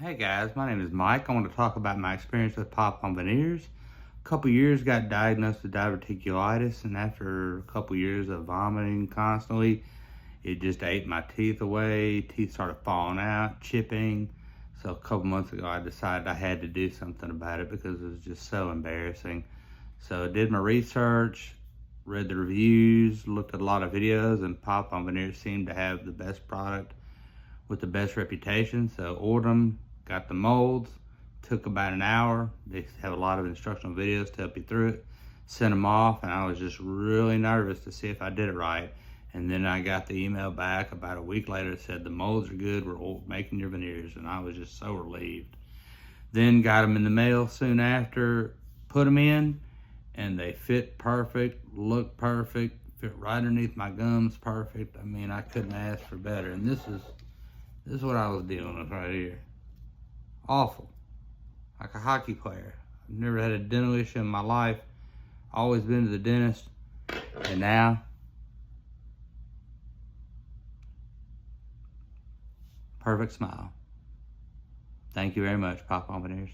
Hey guys, my name is Mike. I want to talk about my experience with Pop On Veneers. A couple years got diagnosed with diverticulitis, and after a couple years of vomiting constantly, it just ate my teeth away. Teeth started falling out, chipping. So a couple months ago, I decided I had to do something about it because it was just so embarrassing. So I did my research, read the reviews, looked at a lot of videos, and Pop On Veneers seemed to have the best product with the best reputation. So ordered them, got the molds, took about an hour. They have a lot of instructional videos to help you through it. Sent them off, and I was just really nervous to see if I did it right. And then I got the email back about a week later that said the molds are good, we're making your veneers, and I was just so relieved. Then got them in the mail soon after, put them in, and they fit perfect, look perfect, fit right underneath my gums perfect. I mean, I couldn't ask for better. And this is what I was dealing with right here. Awful, like a hockey player. I've never had a dental issue in my life. Always been to the dentist, and now, perfect smile. Thank you very much, Pop On Veneers.